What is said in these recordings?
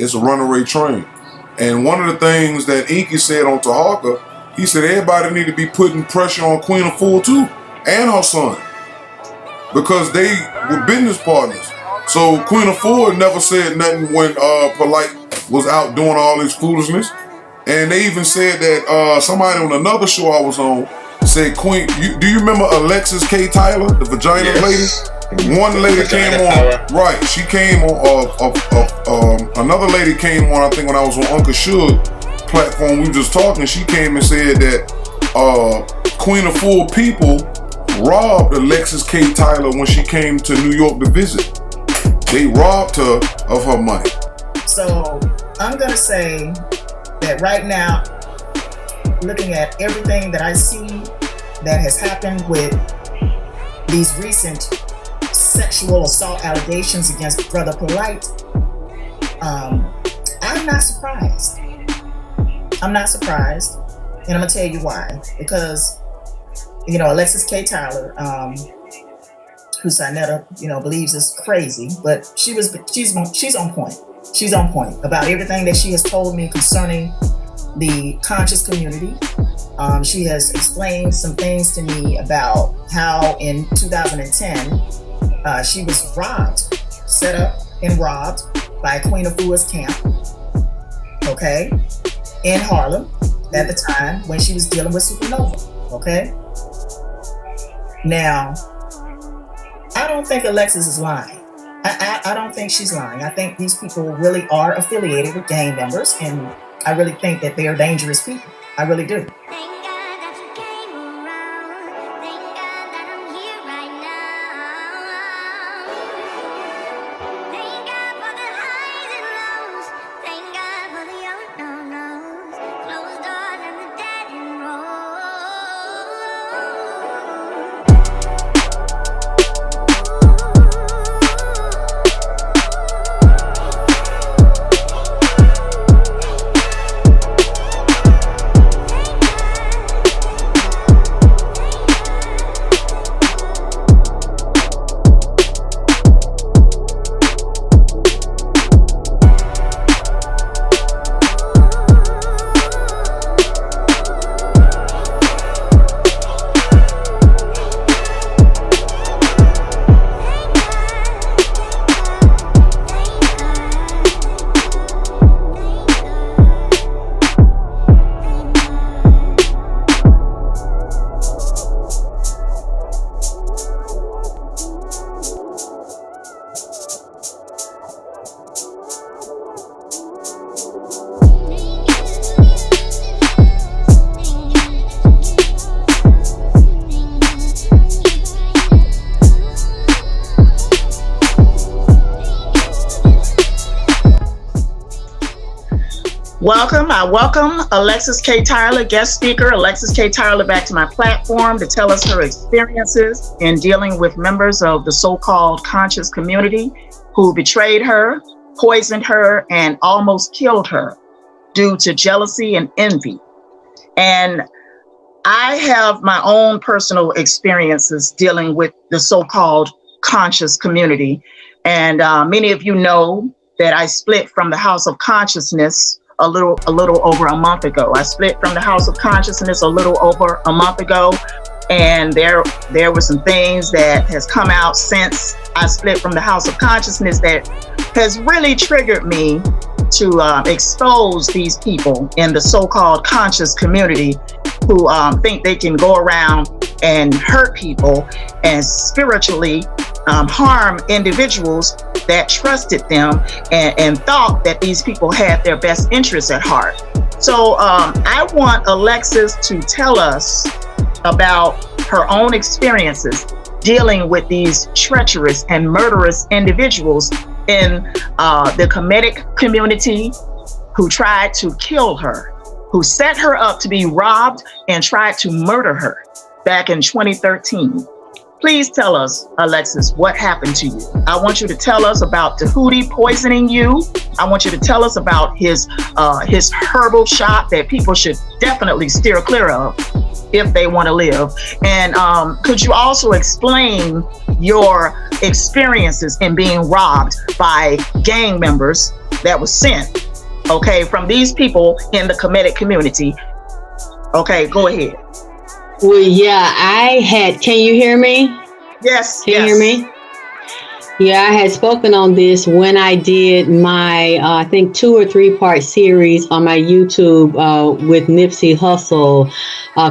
it's a runaway train. And one of the things that Inky said on Tahaka, he said everybody need to be putting pressure on Queen Afua too, and her son, because they were business partners. So Queen Afua never said nothing when Polite was out doing all this foolishness. And they even said that somebody on another show I was on said, Queen, do you remember Alexis K. Tyler, the vagina lady? One lady came on, right, she came on, another lady came on, I think when I was on Uncle Suge platform, we were just talking, she came and said that Queen Afua people robbed Alexis K. Tyler when she came to New York to visit. They robbed her of her money. So I'm gonna say that right now, looking at everything that I see that has happened with these recent sexual assault allegations against Brother Polite, I'm not surprised. I'm not surprised, and I'm gonna tell you why. Because, you know, Alexis K. Tyler, who Sinetta, you know, believes is crazy, but she's on point. She's on point about everything that she has told me concerning the conscious community. She has explained some things to me about how in 2010 she was robbed, set up and robbed by Queen Afua's camp, okay, in Harlem at the time when she was dealing with Supernova, okay? Now, I don't think Alexis is lying. I don't think she's lying. I think these people really are affiliated with gang members, and I really think that they are dangerous people. I really do. I welcome Alexis K. Tyler, guest speaker, Alexis K. Tyler, back to my platform to tell us her experiences in dealing with members of the so-called conscious community who betrayed her, poisoned her, and almost killed her due to jealousy and envy. And I have my own personal experiences dealing with the so-called conscious community. And many of you know that I split from the House of Consciousness a little over a month ago. I split from the House of Consciousness a little over a month ago, and there were some things that has come out since I split from the House of Consciousness that has really triggered me to expose these people in the so-called conscious community who think they can go around and hurt people and spiritually harm individuals that trusted them and thought that these people had their best interests at heart. So I want Alexis to tell us about her own experiences dealing with these treacherous and murderous individuals in the Kemetic community who tried to kill her, who set her up to be robbed and tried to murder her back in 2013. Please tell us, Alexis, what happened to you. I want you to tell us about Tahuti poisoning you. I want you to tell us about his herbal shop that people should definitely steer clear of if they want to live. And could you also explain your experiences in being robbed by gang members that was sent, okay, from these people in the Kemetic community. Okay, go ahead. Well, yeah, can you hear me? Yes. Can you hear me? Yeah, I had spoken on this when I did my, I think 2 or 3 part series on my YouTube with Nipsey Hussle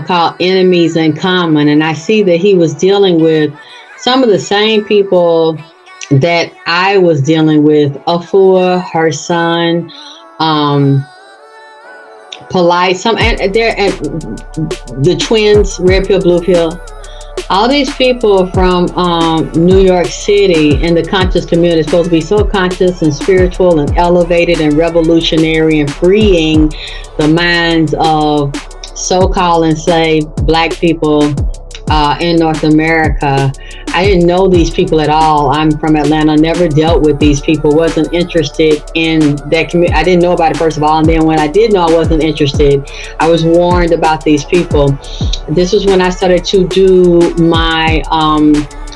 called Enemies in Common. And I see that he was dealing with some of the same people that I was dealing with. Afua, her son, Polite, and the twins, Red Pill, Blue Pill. All these people from New York City in the conscious community are supposed to be so conscious and spiritual and elevated and revolutionary and freeing the minds of so-called enslaved Black people in North America. I didn't know these people at all. I'm from Atlanta, never dealt with these people, wasn't interested in that community. I didn't know about it, first of all. And then when I did know, I wasn't interested. I was warned about these people. This was when I started to do my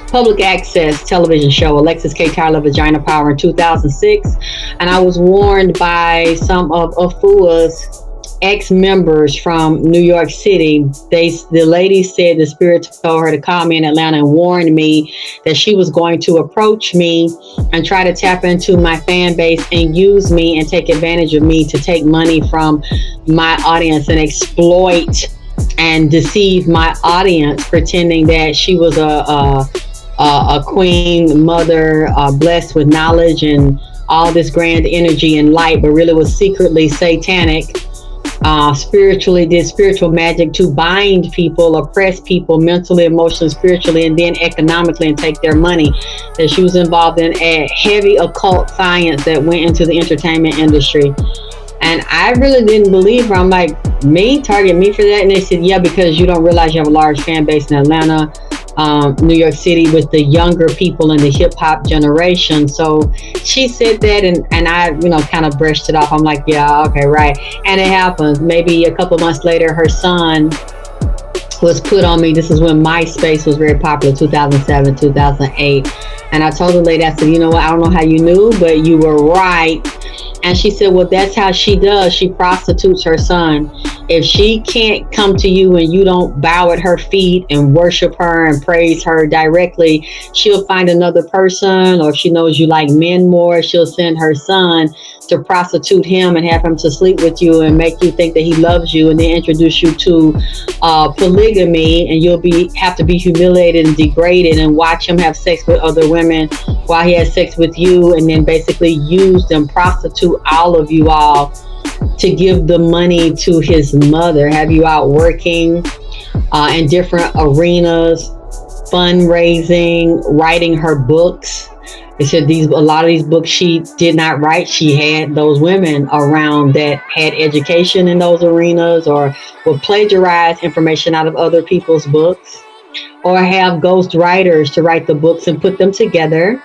public access television show, Alexis K. Tyler, Vagina Power, in 2006. And I was warned by some of Afua's ex-members from New York City. The lady said the spirit told her to call me in Atlanta and warned me that she was going to approach me and try to tap into my fan base and use me and take advantage of me to take money from my audience and exploit and deceive my audience, pretending that she was a queen mother blessed with knowledge and all this grand energy and light, but really was secretly satanic. Did spiritual magic to bind people, oppress people mentally, emotionally, spiritually, and then economically, and take their money. That she was involved in a heavy occult science that went into the entertainment industry. And I really didn't believe her. I'm like, target me for that? And they said, yeah, because you don't realize you have a large fan base in Atlanta, New York City, with the younger people in the hip hop generation. So she said that, and I, kind of brushed it off. I'm like, yeah, okay, right. And it happens. Maybe a couple months later, her son was put on me. This is when MySpace was very popular, 2007, 2008. And I told the lady, I said, you know what? I don't know how you knew, but you were right. And she said, well, that's how she does. She prostitutes her son. If she can't come to you and you don't bow at her feet and worship her and praise her directly, she'll find another person, or if she knows you like men more, she'll send her son to prostitute him and have him to sleep with you and make you think that he loves you, and then introduce you to polygamy, and you'll have to be humiliated and degraded and watch him have sex with other women while he has sex with you, and then basically use them, prostitute all of you all to give the money to his mother, have you out working in different arenas, fundraising, writing her books. They said a lot of these books she did not write. She had those women around that had education in those arenas, or would plagiarize information out of other people's books, or have ghost writers to write the books and put them together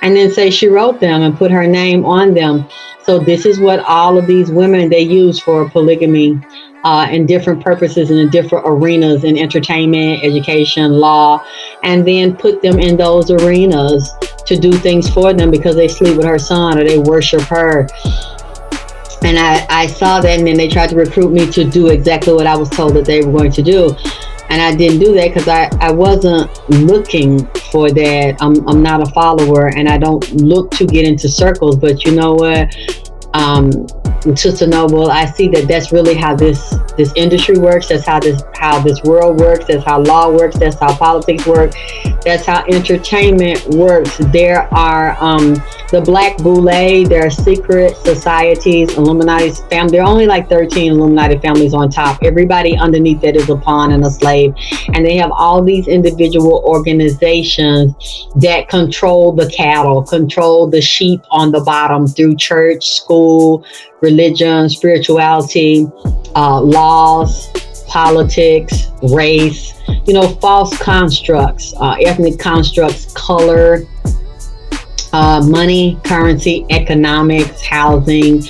and then say she wrote them and put her name on them. So this is what all of these women, they use for polygamy in different purposes and in different arenas, in entertainment, education, law, and then put them in those arenas to do things for them because they sleep with her son or they worship her. And I saw that, and then they tried to recruit me to do exactly what I was told that they were going to do. And I didn't do that because I wasn't looking for that. I'm not a follower, and I don't look to get into circles. But you know what, Sister Noble, I see that that's really how this industry works. That's how this world works. That's how law works. That's how politics work. That's how entertainment works. There are the Black Boule. There are secret societies, Illuminati family. There are only like 13 Illuminati families on top. Everybody underneath that is a pawn and a slave. And they have all these individual organizations that control the cattle, control the sheep on the bottom through church, school, religion, spirituality, laws, politics, race, false constructs, ethnic constructs, color, money, currency, economics, housing,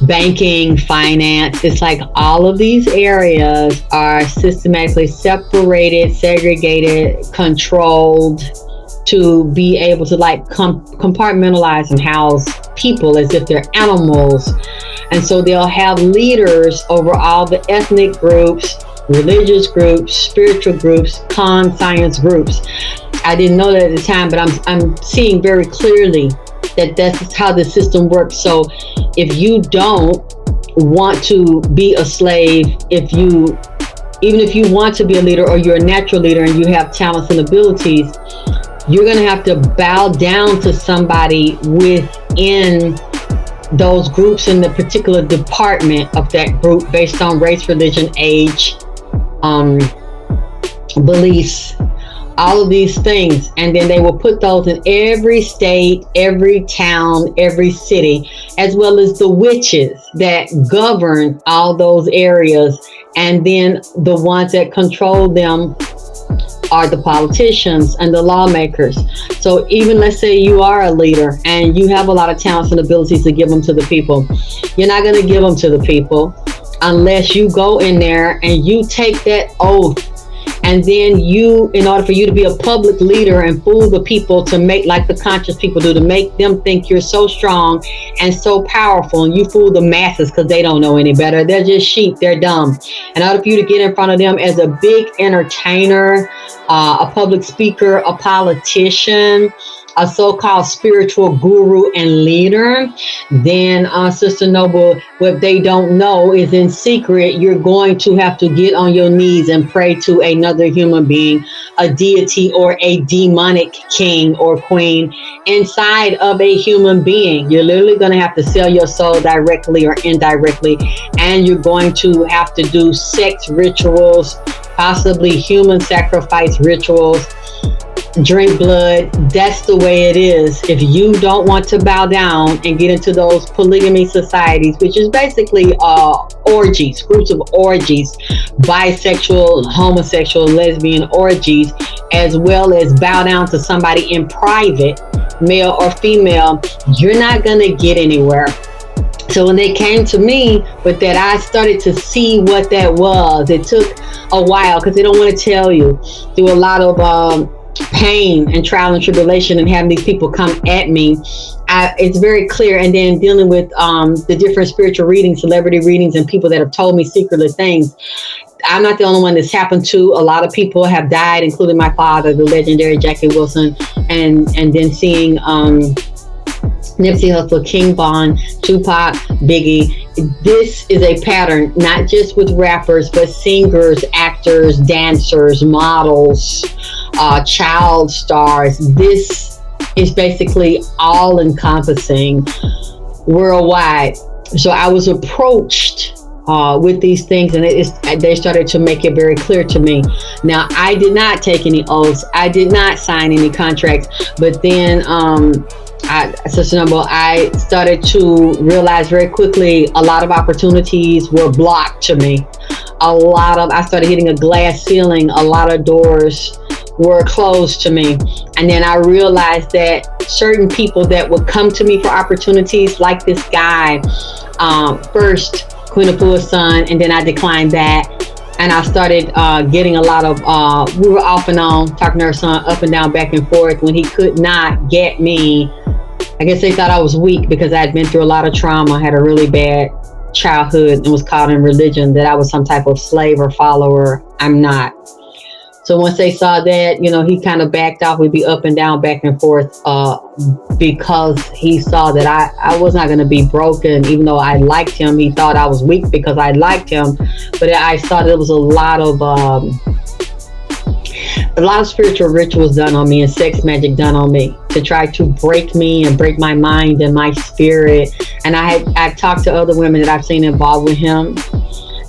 banking, finance. It's like all of these areas are systematically separated, segregated, controlled to be able to like compartmentalize and house people as if they're animals. And so they'll have leaders over all the ethnic groups, religious groups, spiritual groups, science groups. I didn't know that at the time, but I'm seeing very clearly that that's how the system works. So if you don't want to be a slave, even if you want to be a leader or you're a natural leader and you have talents and abilities, you're going to have to bow down to somebody within those groups in the particular department of that group based on race, religion, age, beliefs, all of these things. And then they will put those in every state, every town, every city, as well as the witches that govern all those areas. And then the ones that control them are the politicians and the lawmakers. So even let's say you are a leader and you have a lot of talents and abilities to give them to the people, you're not going to give them to the people unless you go in there and you take that oath. And then in order for you to be a public leader and fool the people, to make like the conscious people do, to make them think you're so strong and so powerful, and you fool the masses because they don't know any better. They're just sheep. They're dumb. In order for you to get in front of them as a big entertainer, a public speaker, a politician, a so-called spiritual guru and leader, then Sister Noble, what they don't know is in secret, you're going to have to get on your knees and pray to another human being, a deity or a demonic king or queen inside of a human being. You're literally going to have to sell your soul directly or indirectly, and you're going to have to do sex rituals, possibly human sacrifice rituals, drink blood. That's the way it is. If you don't want to bow down and get into those polygamy societies, which is basically orgies, groups of orgies, bisexual, homosexual, lesbian orgies, as well as bow down to somebody in private, male or female, you're not going to get anywhere. So when they came to me with that, I started to see what that was. It took a while because they don't want to tell you. Through a lot of pain and trial and tribulation and having these people come at me, it's very clear. And then dealing with the different spiritual readings, celebrity readings, and people that have told me secretly things. I'm not the only one this happened to. A lot of people have died, including my father, the legendary Jackie Wilson, and then seeing Nipsey Hussle, King Von, Tupac, Biggie. This is a pattern, not just with rappers, but singers, actors, dancers, models, child stars. This is basically all encompassing worldwide. So I was approached with these things, and they started to make it very clear to me. Now, I did not take any oaths. I did not sign any contracts, but then I started to realize very quickly a lot of opportunities were blocked to me. I started hitting a glass ceiling. A lot of doors were closed to me. And then I realized that certain people that would come to me for opportunities, like this guy, first Queen of Fool's son, and then I declined that. And I started getting a lot of, we were off and on, talking to her son up and down, back and forth, when he could not get me. I guess they thought I was weak because I had been through a lot of trauma, had a really bad childhood, and was caught in religion, that I was some type of slave or follower. I'm not. So once they saw that, he kind of backed off. We'd be up and down, back and forth, because he saw that I was not going to be broken. Even though I liked him, he thought I was weak because I liked him. But I saw there was a lot of spiritual rituals done on me and sex magic done on me to try to break me and break my mind and my spirit. And I've talked to other women that I've seen involved with him,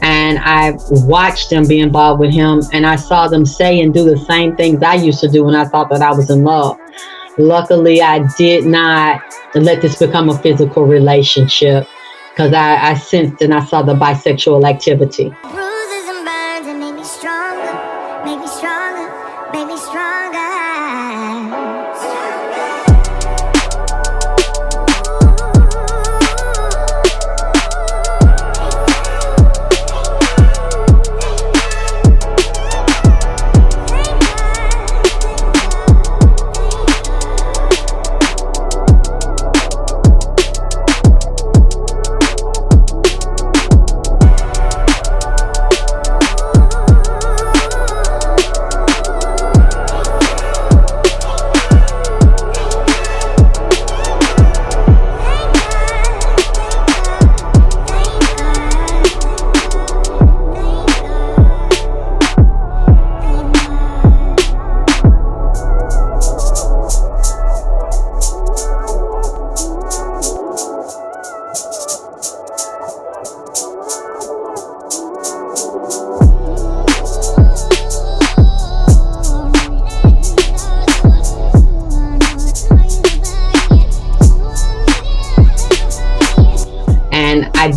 and I've watched them be involved with him, and I saw them say and do the same things I used to do when I thought that I was in love. Luckily, I did not let this become a physical relationship, because I sensed and I saw the bisexual activity. Bruises and burns and make me stronger, make me stronger, make me stronger.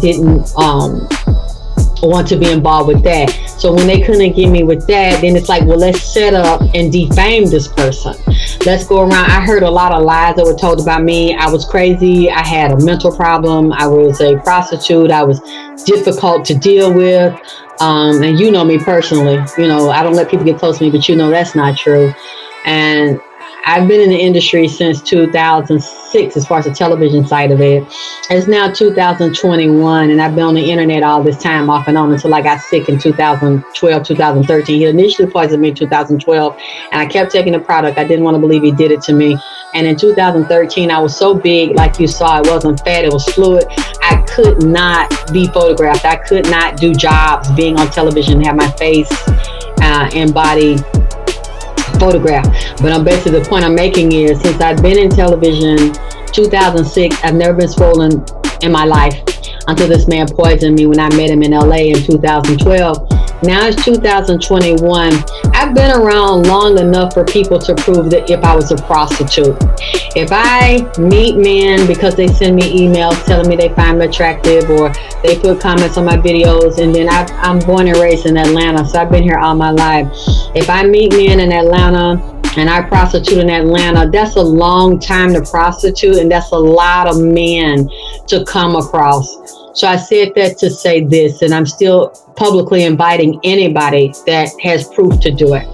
didn't want to be involved with that. So when they couldn't get me with that, then it's like, well, let's set up and defame this person. Let's go around. I heard a lot of lies that were told about me. I was crazy. I had a mental problem. I was a prostitute. I was difficult to deal with. And you know me personally. You know, I don't let people get close to me, but you know that's not true. And I've been in the industry since 2006 as far as the television side of it. It's now 2021, and I've been on the internet all this time off and on until I got sick in 2012, 2013. He initially poisoned me in 2012, and I kept taking the product. I didn't want to believe he did it to me. And in 2013, I was so big, like you saw, it wasn't fat, it was fluid. I could not be photographed. I could not do jobs being on television, have my face and body photograph. But basically the point I'm making is, since I've been in television 2006, I've never been swollen in my life until this man poisoned me when I met him in LA in 2012. Now it's 2021. I've been around long enough for people to prove that if I was a prostitute, if I meet men because they send me emails telling me they find me attractive, or they put comments on my videos, and then I'm born and raised in Atlanta, so I've been here all my life. If I meet men in Atlanta and I prostitute in Atlanta, that's a long time to prostitute, and that's a lot of men to come across. So I said that to say this, and I'm still publicly inviting anybody that has proof to do it.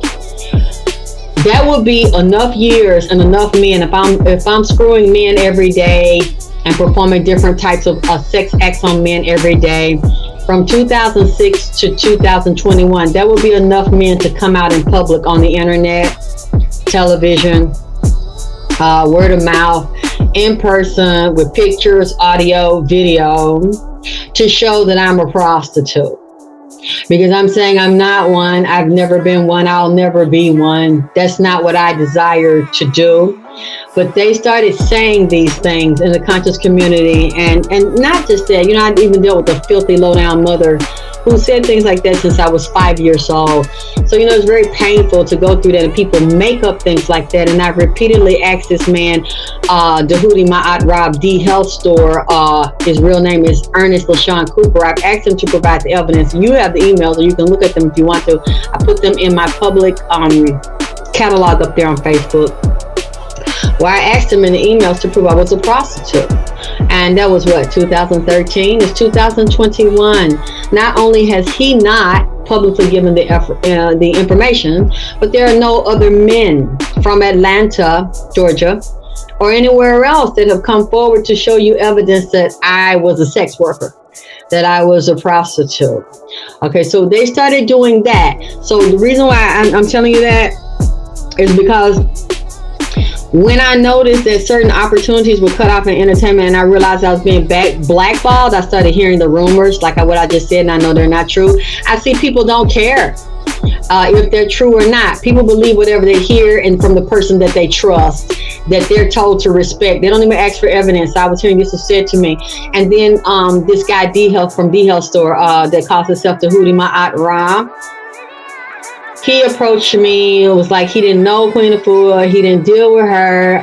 That would be enough years and enough men. If I'm screwing men every day and performing different types of sex acts on men every day, from 2006 to 2021, that would be enough men to come out in public on the internet, television, word of mouth, in person, with pictures, audio, video, to show that I'm a prostitute. Because I'm saying I'm not one. I've never been one. I'll never be one. That's not what I desire to do. But they started saying these things in the conscious community, and not just that. You know, I even dealt with a filthy, low-down mother who said things like that since I was 5 years old. So, you know, it's very painful to go through that, and people make up things like that. And I've repeatedly asked this man, Dahudi Ma'at Rob D Health Store, his real name is Ernest LaShawn Cooper. I've asked him to provide the evidence. You have the emails, or you can look at them if you want to. I put them in my public catalog up there on Facebook, where I asked him in the emails to prove I was a prostitute. And that was what, 2013? It's 2021. Not only has he not publicly given the information, but there are no other men from Atlanta, Georgia, or anywhere else that have come forward to show you evidence that I was a sex worker, that I was a prostitute. Okay, so they started doing that. So the reason why I'm telling you that is because when I noticed that certain opportunities were cut off in entertainment, and I realized I was being blackballed, I started hearing the rumors, like what I just said, and I know they're not true. I see people don't care if they're true or not. People believe whatever they hear, and from the person that they trust, that they're told to respect. They don't even ask for evidence. I was hearing this was said to me. And then this guy D Health from D Health Store that calls himself Dahudi Ma'at Ra, he approached me. It was like he didn't know Queen Afua. He didn't deal with her.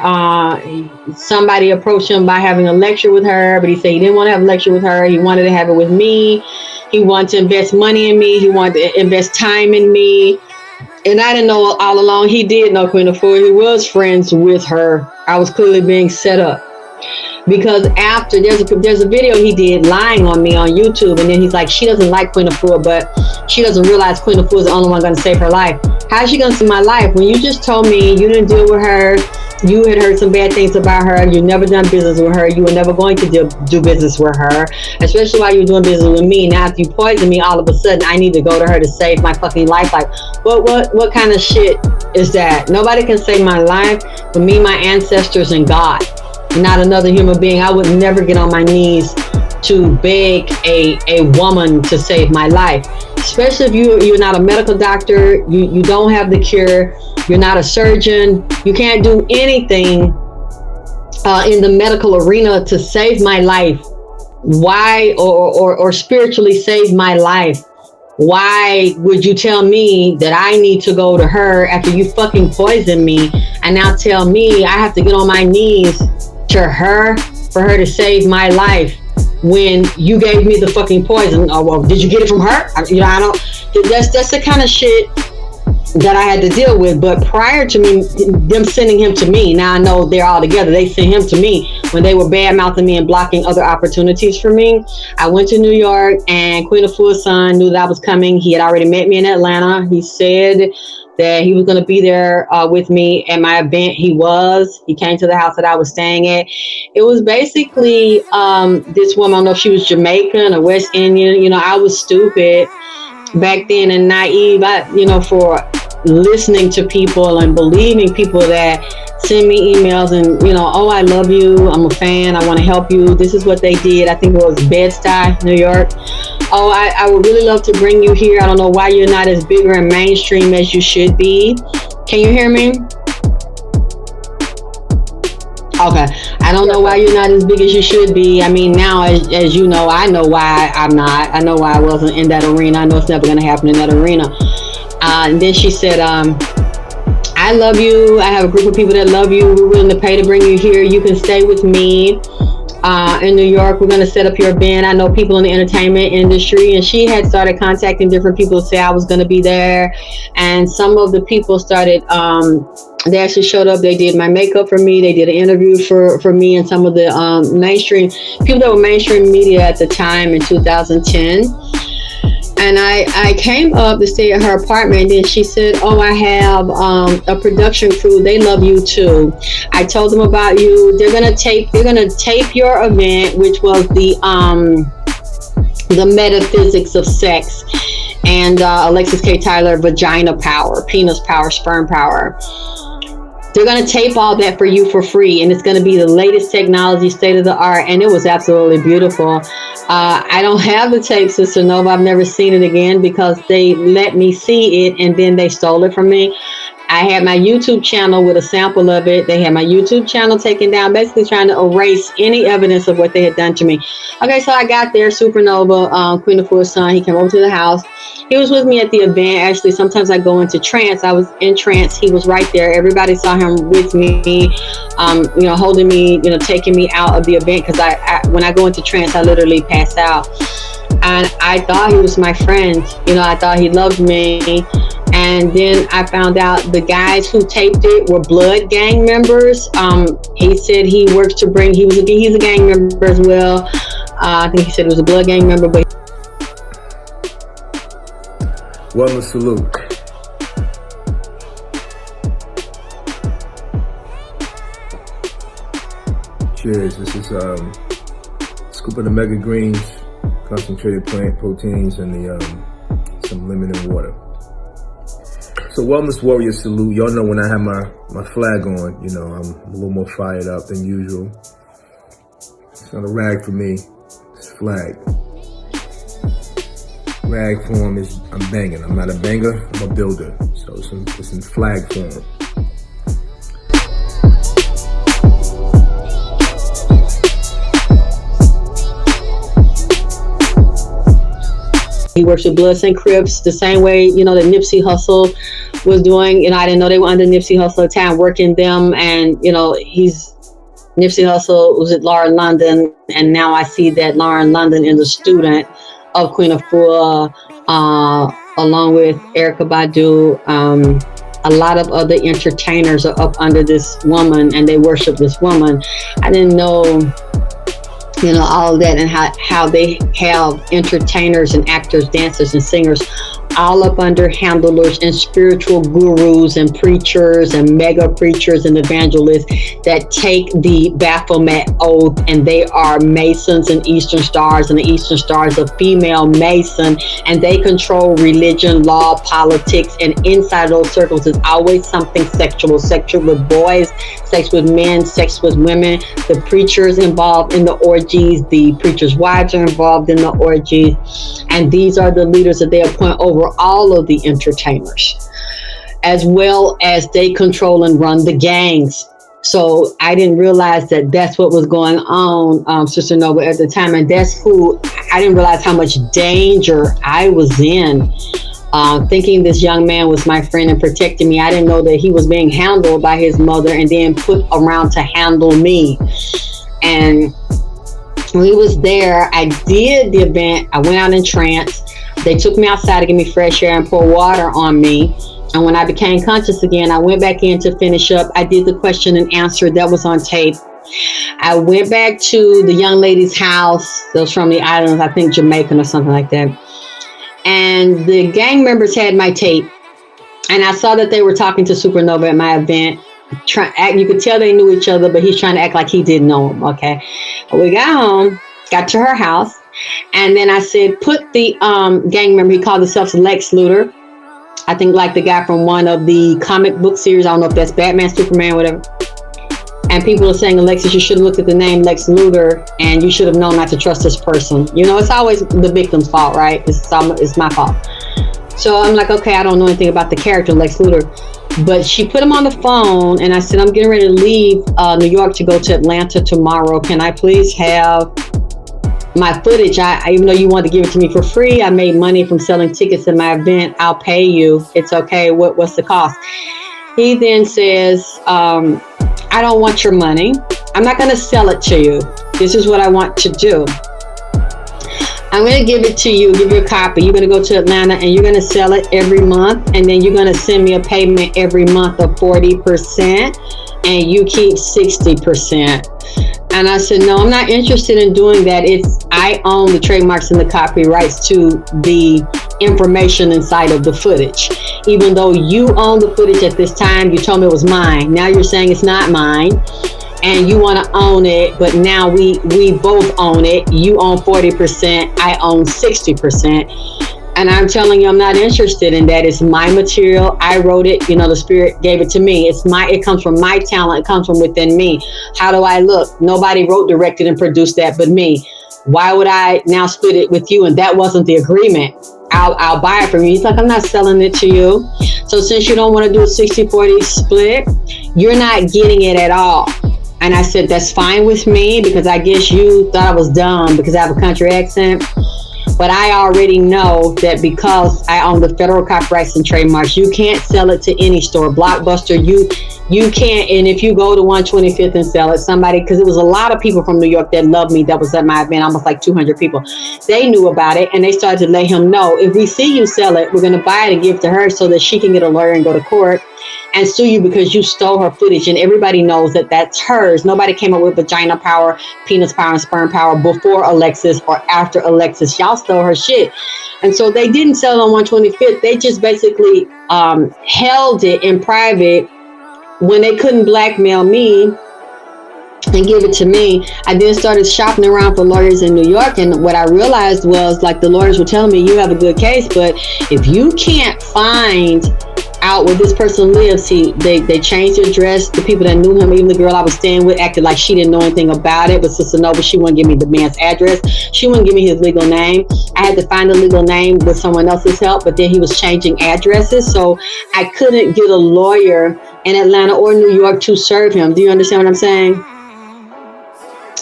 Somebody approached him by having a lecture with her, but he said he didn't want to have a lecture with her. He wanted to have it with me. He wanted to invest money in me. He wanted to invest time in me. And I didn't know all along. He did know Queen Afua. He was friends with her. I was clearly being set up. Because after there's a video he did lying on me on YouTube, and then he's like, she doesn't like Queen Afua, but she doesn't realize Queen Afua is the only one going to save her life. How's she going to save my life when you just told me you didn't deal with her, you had heard some bad things about her, you never done business with her, you were never going to do business with her, especially while you were doing business with me. Now if you poison me, all of a sudden I need to go to her to save my fucking life. Like what kind of shit is that? Nobody can save my life but me, my ancestors, and God. Not another human being. I would never get on my knees to beg a woman to save my life, especially if you're not a medical doctor, you don't have the cure, you're not a surgeon, you can't do anything in the medical arena to save my life. Why, or spiritually save my life? Why would you tell me that I need to go to her after you fucking poisoned me, and now tell me I have to get on my knees to her for her to save my life? when you gave me the fucking poison. Oh, well, did you get it from her? I don't. That's the kind of shit that I had to deal with. But prior to me, them sending him to me, now I know they're all together. They sent him to me when they were bad mouthing me and blocking other opportunities for me. I went to New York, and Queen of Fool's son knew that I was coming. He had already met me in Atlanta. He said that he was going to be there with me at my event. He came to the house that I was staying at. It was basically this woman, I don't know if she was Jamaican or West Indian. I was stupid back then and naive, for listening to people and believing people that send me emails and, oh, I love you, I'm a fan, I want to help you. This is what they did. I think it was Bed-Stuy, New York. Oh, I would really love to bring you here. I don't know why you're not as bigger and mainstream as you should be. Can you hear me? Okay. I don't know why you're not as big as you should be. I mean, now, as you know, I know why I'm not. I know why I wasn't in that arena. I know it's never going to happen in that arena. And then she said, I love you. I have a group of people that love you. We're willing to pay to bring you here. You can stay with me in New York. We're going to set up your event. I know people in the entertainment industry. And she had started contacting different people to say I was going to be there. And some of the people started, they actually showed up. They did my makeup for me. They did an interview for me and some of the mainstream people that were mainstream media at the time in 2010. And I came up to stay at her apartment, and then she said, oh, I have a production crew. They love you too. I told them about you. They're gonna tape your event, which was the metaphysics of sex, and Alexis K. Tyler, vagina power, penis power, sperm power. They're going to tape all that for you for free, and it's going to be the latest technology, state of the art, and it was absolutely beautiful. I don't have the tape, Sister Nova. I've never seen it again because they let me see it, and then they stole it from me. I had my YouTube channel with a sample of it. They had my YouTube channel taken down, basically trying to erase any evidence of what they had done to me. Okay, so I got there, Supernova, Queen of Fool's son. He came over to the house. He was with me at the event. Actually, sometimes I go into trance. I was in trance. He was right there. Everybody saw him with me, holding me, taking me out of the event. Because when I go into trance, I literally pass out. And I thought he was my friend. I thought he loved me. And then I found out the guys who taped it were blood gang members. He said he works to bring, he's a gang member as well. I think he said he was a blood gang member, but. Wellness salute. Cheers. This is scoop of the mega greens, concentrated plant proteins, and some lemon and water. So Wellness Warrior salute. Y'all know when I have my flag on, I'm a little more fired up than usual. It's not a rag for me, it's a flag. Rag form is I'm banging. I'm not a banger, I'm a builder. So it's in flag form. He works with Bloods and Crips the same way, that Nipsey Hussle was doing. I didn't know they were under Nipsey Hussle at the time, working them. And, Nipsey Hussle was at Lauren London. And now I see that Lauren London is a student of Queen of Fool, along with Erykah Badu. A lot of other entertainers are up under this woman, and they worship this woman. I didn't know all of that, and how they have entertainers and actors, dancers and singers all up under handlers and spiritual gurus and preachers and mega preachers and evangelists that take the Baphomet oath, and they are Masons and Eastern Stars, and the Eastern Stars a female Mason, and they control religion, law, politics, and inside those circles is always something sexual with boys, sex with men, sex with women. The preachers involved in the orgies, the preachers' wives are involved in the orgies, and these are the leaders that they appoint over all of the entertainers, as well as they control and run the gangs. So I didn't realize that that's what was going on, Sister Nova, at the time. And that's who, I didn't realize how much danger I was in, thinking this young man was my friend and protecting me. I didn't know that he was being handled by his mother and then put around to handle me. And We was there. I did the event. I went out in trance. They took me outside to give me fresh air and pour water on me. And when I became conscious again, I went back in to finish up. I did the question and answer that was on tape. I went back to the young lady's house. That was from the islands, I think Jamaican or something like that. And the gang members had my tape. And I saw that they were talking to Supernova at my event. You could tell they knew each other, but he's trying to act like he didn't know him. Okay. We got home, got to her house. And then I said, put the gang member, he called himself Lex Luthor. I think like the guy from one of the comic book series. I don't know if that's Batman, Superman, whatever. And people are saying, Alexis, you should have looked at the name Lex Luthor and you should have known not to trust this person. You know, it's always the victim's fault, right? It's my fault. So I'm like, okay, I don't know anything about the character Lex Luthor. But she put him on the phone and I said, I'm getting ready to leave New York to go to Atlanta tomorrow. Can I please have my footage? Even though you wanted to give it to me for free, I made money from selling tickets at my event. I'll pay you. It's okay. What's the cost? He then says, I don't want your money. I'm not going to sell it to you. This is what I want to do. I'm going to give it to you, give you a copy. You're going to go to Atlanta and you're going to sell it every month. And then you're going to send me a payment every month of 40% and you keep 60%. And I said, no, I'm not interested in doing that. I own the trademarks and the copyrights to the information inside of the footage. Even though you own the footage at this time, you told me it was mine. Now you're saying it's not mine and you want to own it, but now we both own it. You own 40%, I own 60%. And I'm telling you, I'm not interested in that. It's my material. I wrote it. You know, the spirit gave it to me. It comes from my talent. It comes from within me. How do I look? Nobody wrote, directed, and produced that but me. Why would I now split it with you? And that wasn't the agreement. I'll buy it from you. He's like, I'm not selling it to you. So since you don't want to do a 60-40 split, you're not getting it at all. And I said, that's fine with me because I guess you thought I was dumb because I have a country accent. But I already know that because I own the federal copyrights and trademarks, you can't sell it to any store. Blockbuster, you can't. And if you go to 125th and sell it, somebody, because it was a lot of people from New York that loved me, that was at my event, almost like 200 people. They knew about it and they started to let him know, if we see you sell it, we're going to buy it and give it to her so that she can get a lawyer and go to court and sue you because you stole her footage. And everybody knows that that's hers. Nobody came up with vagina power, penis power, and sperm power before Alexis or after Alexis. Y'all stole her shit. And so they didn't sell it on 125th. They just basically held it in private when they couldn't blackmail me and give it to me. I then started shopping around for lawyers in New York. And what I realized was, like, the lawyers were telling me, you have a good case, but if you can't find out where this person lives, they changed the address. The people that knew him, even the girl I was staying with, acted like she didn't know anything about it. But Sister Nova, she wouldn't give me the man's address. She wouldn't give me his legal name. I had to find a legal name with someone else's help, but then he was changing addresses. So I couldn't get a lawyer in Atlanta or New York to serve him. Do you understand what I'm saying?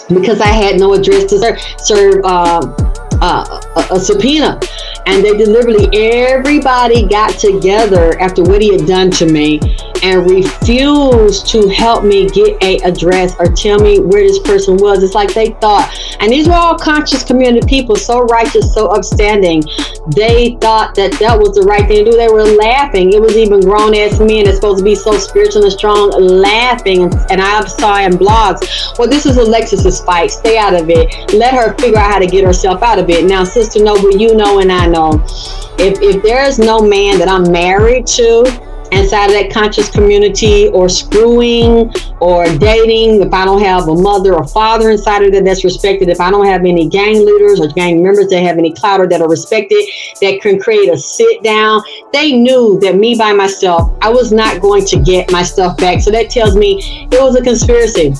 Because I had no address to serve a subpoena. And they deliberately, everybody got together after what he had done to me and refused to help me get a address or tell me where this person was. It's like they thought, and these were all conscious community people, so righteous, so upstanding. They thought that was the right thing to do. They were laughing. It was even grown-ass men that's supposed to be so spiritual and strong laughing. And I saw in blogs, well, this is Alexis's fight. Stay out of it. Let her figure out how to get herself out of it. Now, Sister Noble, you know and I know, if there is no man that I'm married to inside of that conscious community, or screwing or dating, if I don't have a mother or father inside of that's respected, if I don't have any gang leaders or gang members that have any clout or that are respected, that can create a sit down, they knew that me by myself, I was not going to get my stuff back. So that tells me it was a conspiracy.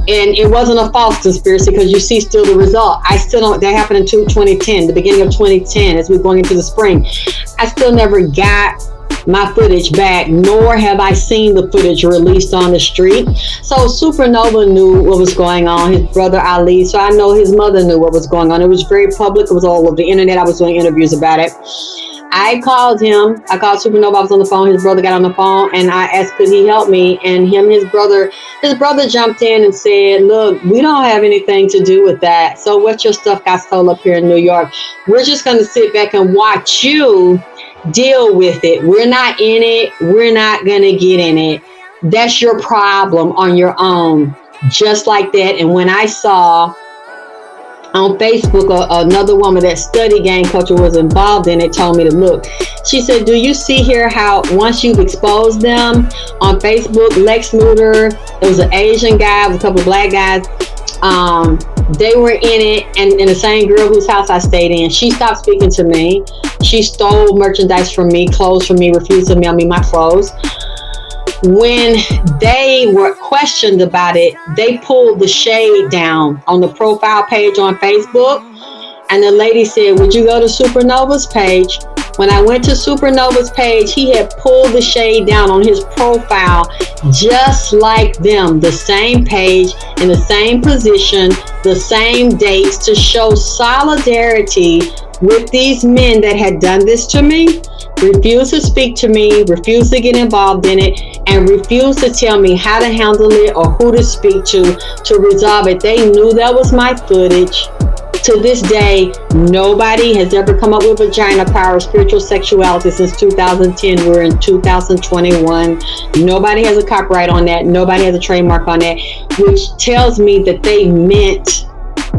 And it wasn't a false conspiracy, because you see still the result. I still don't, that happened in 2010, the beginning of 2010, as we're going into the spring. I still never got my footage back, nor have I seen the footage released on the street. So Supernova knew what was going on, his brother Ali, so I know his mother knew what was going on. It was very public, it was all over the internet. I was doing interviews about it. I called him. I called Supernova. I was on the phone. His brother got on the phone, and I asked, could he help me? And his brother jumped in and said, look, we don't have anything to do with that. So what your stuff got stole up here in New York? We're just going to sit back and watch you deal with it. We're not in it. We're not going to get in it. That's your problem on your own. Just like that. And when I saw on Facebook, another woman that studied gang culture was involved in it, told me to look. She said, do you see here how once you've exposed them on Facebook, Lex Luthor, there was an Asian guy with a couple of black guys, they were in it, and the same girl whose house I stayed in, she stopped speaking to me. She stole merchandise from me, clothes from me, refused to mail me my clothes. When they were questioned about it, they pulled the shade down on the profile page on Facebook. And the lady said, would you go to Supernova's page? When I went to Supernova's page, he had pulled the shade down on his profile, just like them, the same page, in the same position, the same dates, to show solidarity with these men that had done this to me, refused to speak to me, refused to get involved in it, and refused to tell me how to handle it or who to speak to resolve it. They knew that was my footage. To this day, nobody has ever come up with vagina power, spiritual sexuality since 2010. We're in 2021. Nobody has a copyright on that. Nobody has a trademark on that, which tells me that they meant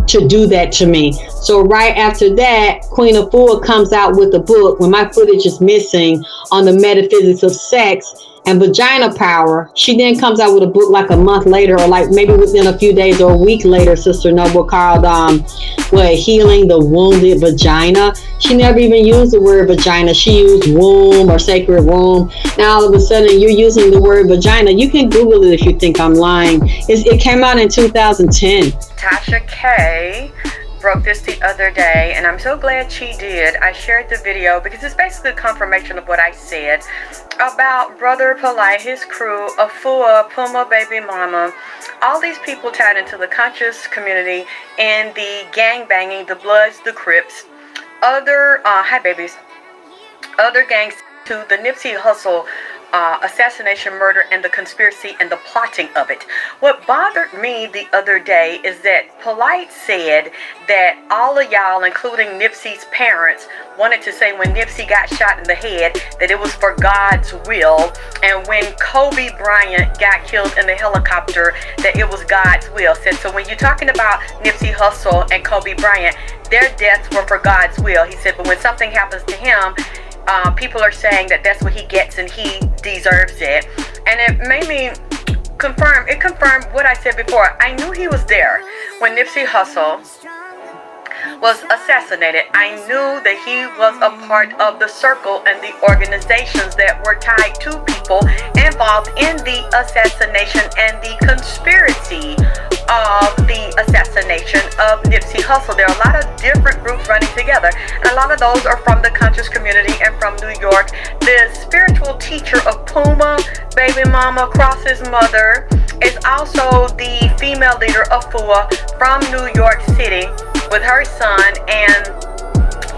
to do that to me. So right after that, Queen Afua comes out with a book when my footage is missing on the metaphysics of sex and vagina power. She then comes out with a book like a month later, or like maybe within a few days or a week later, Sister Noble, called Healing the Wounded Vagina. She never even used the word vagina. She used womb or sacred womb. Now all of a sudden you're using the word vagina. You can Google it if you think I'm lying. It came out in 2010. Tasha K broke this the other day, and I'm so glad she did. I shared the video because it's basically a confirmation of what I said about Brother Polite, his crew, Afua, Puma, Baby Mama, all these people tied into the conscious community and the gang banging, the Bloods, the Crips, other other gangs, to the Nipsey Hussle assassination, murder, and the conspiracy and the plotting of it. What bothered me the other day is that Polite said that all of y'all, including Nipsey's parents, wanted to say when Nipsey got shot in the head that it was for God's will, and when Kobe Bryant got killed in the helicopter that it was God's will. So when you're talking about Nipsey Hussle and Kobe Bryant, their deaths were for God's will. He said, but when something happens to him, people are saying that that's what he gets and he deserves it. And it made me confirmed what I said before. I knew he was there when Nipsey Hussle was assassinated. I knew that he was a part of the circle and the organizations that were tied to people involved in the assassination and the conspiracy of the assassination of Nipsey Hussle. There are a lot of different groups running together, and a lot of those are from the conscious community and from New York. The spiritual teacher of Puma, Baby Mama, Cross's mother, is also the female leader of Afua from New York City with her son, and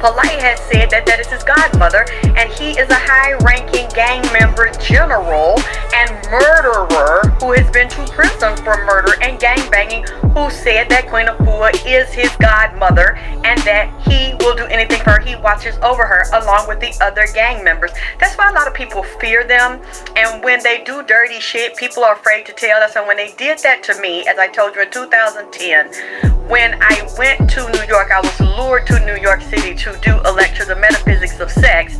Polite has said that that is his godmother, and he is a high-ranking gang member, general, and murderer who has been to prison for murder and gangbanging, who said that Queen Afua is his godmother and that he will do anything for her. He watches over her along with the other gang members. That's why a lot of people fear them, and when they do dirty shit, people are afraid to tell us. And when they did that to me, as I told you in 2010, when I went to New York, I was lured to New York City to do a lecture, The Metaphysics of Sex,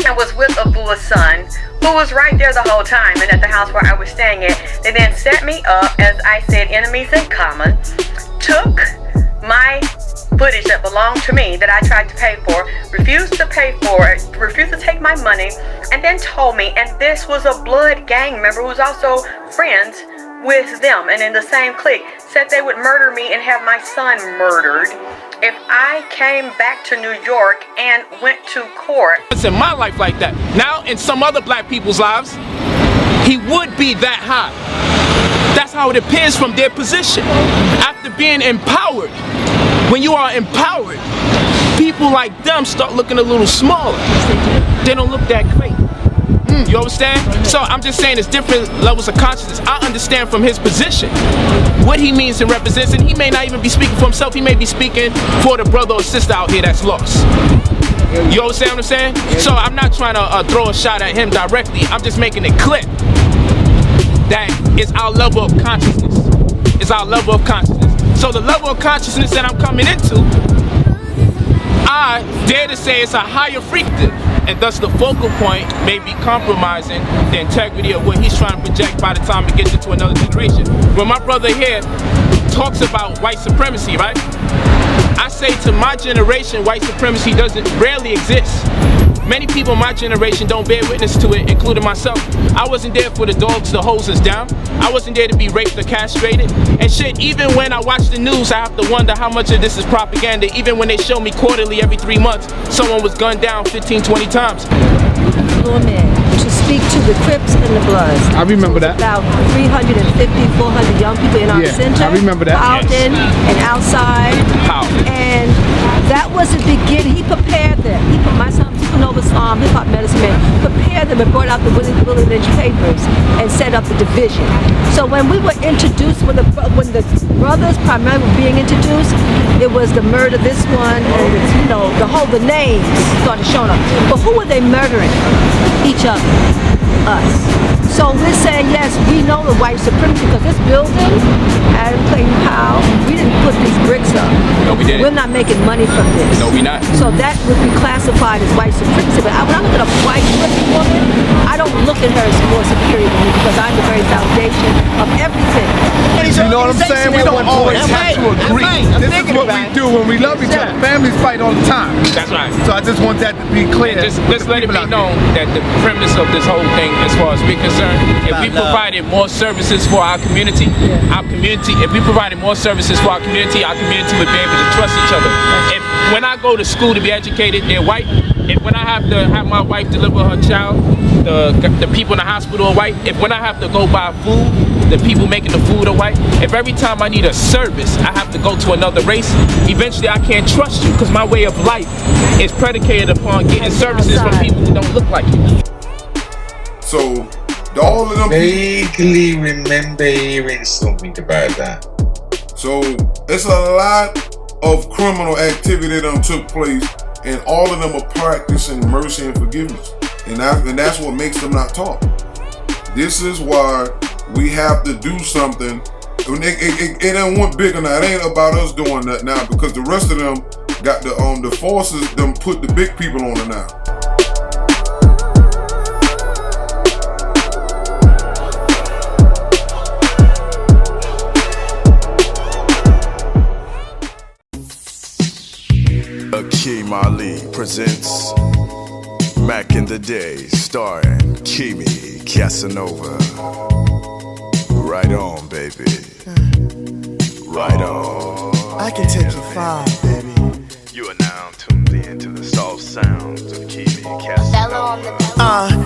and was with Abua's son, who was right there the whole time, and at the house where I was staying at. They then set me up, as I said, enemies in common, took my footage that belonged to me that I tried to pay for, refused to pay for it, refused to take my money, and then told me, and this was a blood gang member who was also friends with them and in the same clique, said they would murder me and have my son murdered if I came back to New York and went to court. It's in my life like that. Now in some other black people's lives, he would be that high. That's how it appears from their position. After being empowered, when you are empowered, people like them start looking a little smaller. They don't look that great. You understand? So I'm just saying it's different levels of consciousness. I understand from his position what he means and represents, and he may not even be speaking for himself. He may be speaking for the brother or sister out here that's lost. You understand what I'm saying? So I'm not trying to throw a shot at him directly. I'm just making it clear that it's our level of consciousness. It's our level of consciousness. So the level of consciousness that I'm coming into, I dare to say it's a higher frequency, and thus the focal point may be compromising the integrity of what he's trying to project by the time it gets into another generation. When my brother here talks about white supremacy, right? I say to my generation, white supremacy rarely exists. Many people in my generation don't bear witness to it, including myself. I wasn't there for the dogs to hose us down. I wasn't there to be raped or castrated. And shit, even when I watch the news, I have to wonder how much of this is propaganda. Even when they show me quarterly every 3 months, someone was gunned down 15, 20 times. To speak to the Crips and the Bloods. I remember that. About 350, 400 young people in our center. I remember that. Out in and outside. And that was the beginning. He prepared them. My son, Nova Islam, hip hop medicine man, prepared them and brought out the Willie Lynch papers and set up the division. So when we were introduced, when the brothers primarily were being introduced, it was the murder, this one, and the names started showing up. But who were they murdering? Each other. Us. So we're saying, yes, we know the white supremacy because this building, Adam Clayton Powell, we didn't put these bricks up. No, we didn't. We're not making money from this. No, we not. So that would be classified as white supremacy. But when I look at a white woman, I don't look at her as more superior than me because I'm the very foundation of everything. You know what I'm saying? We don't always have to agree. This is what we do when we love each other. Families fight all the time. That's right. So I just want that to be clear. Let's let it be known that the premise of this whole thing, as far as we're concerned, if we provided more services for our community, if we provided more services for our community would be able to trust each other. When I go to school to be educated, they're white. When I have to have my wife deliver her child, the people in the hospital are white. When I have to go buy food, the people making the food are white. If every time I need a service, I have to go to another race, eventually I can't trust you because my way of life is predicated upon getting services from people who don't look like you. So, all of them vaguely remember hearing something about that. So, it's a lot of criminal activity that done took place, and all of them are practicing mercy and forgiveness. And that's what makes them not talk. This is why we have to do something. It ain't one bigger now. It ain't about us doing that now because the rest of them got the forces them put the big people on it now. Akeem Ali presents Back in the Day, starring Kimi Casanova. Right on, baby. Right on. I can take you far, baby. You are now tuned in to the soft sounds of Kimi Casanova.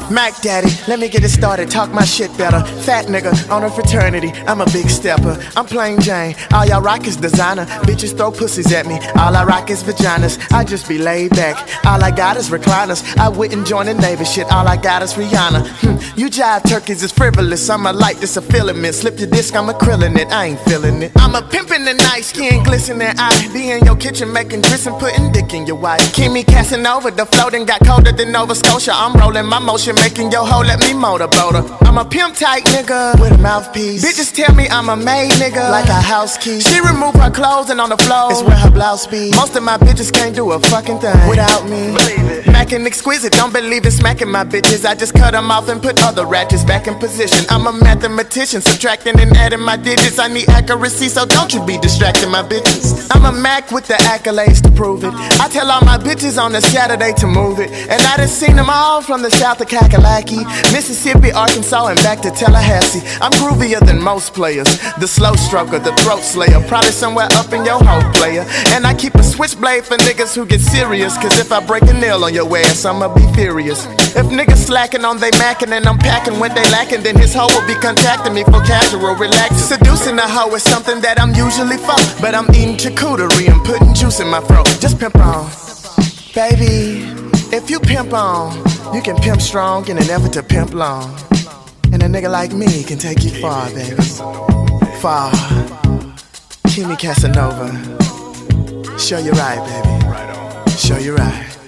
Mac Daddy, let me get it started, talk my shit better. Fat nigga on a fraternity, I'm a big stepper. I'm plain Jane, all y'all rock is designer. Bitches throw pussies at me, all I rock is vaginas. I just be laid back, all I got is recliners. I wouldn't join the neighbor shit, all I got is Rihanna. You jive turkeys is frivolous, I'm a light, this a filament. Slip your disc, I'm acrylic it, I ain't feeling it. I'm a pimpin' the night, skin glistening. I be in your kitchen making grits and putting dick in your wife. Kimi Casanova, the floating got colder than Nova Scotia. I'm rolling my motion, making your hoe let me motorboat her. I'm a pimp type nigga with a mouthpiece. Bitches tell me I'm a maid nigga, like a house key. She remove her clothes and on the floor is where her blouse be. Most of my bitches can't do a fucking thing without me. Mackin' exquisite, don't believe in smacking my bitches. I just cut them off and put other ratchets back in position. I'm a mathematician, subtracting and adding my digits. I need accuracy, so don't you be distracting my bitches. I'm a Mac with the accolades to prove it. I tell all my bitches on a Saturday to move it. And I done seen them all from the south of Kakalaki, Mississippi, Arkansas, and back to Tallahassee. I'm groovier than most players. The slow stroker, the throat slayer, probably somewhere up in your hoe, player. And I keep a switchblade for niggas who get serious, cause if I break a nail on your ass, I'ma be furious. If niggas slacking on they mackin' and I'm packing what they lacking, then his hoe will be contacting me for casual relaxing. Seducing a hoe is something that I'm usually for, but I'm eating charcuterie and putting juice in my throat. Just pimp on. Baby, if you pimp on, you can pimp strong in an effort to pimp long. And a nigga like me can take you far, baby. Far. Kimi Casanova. Show you right, baby. Show you right.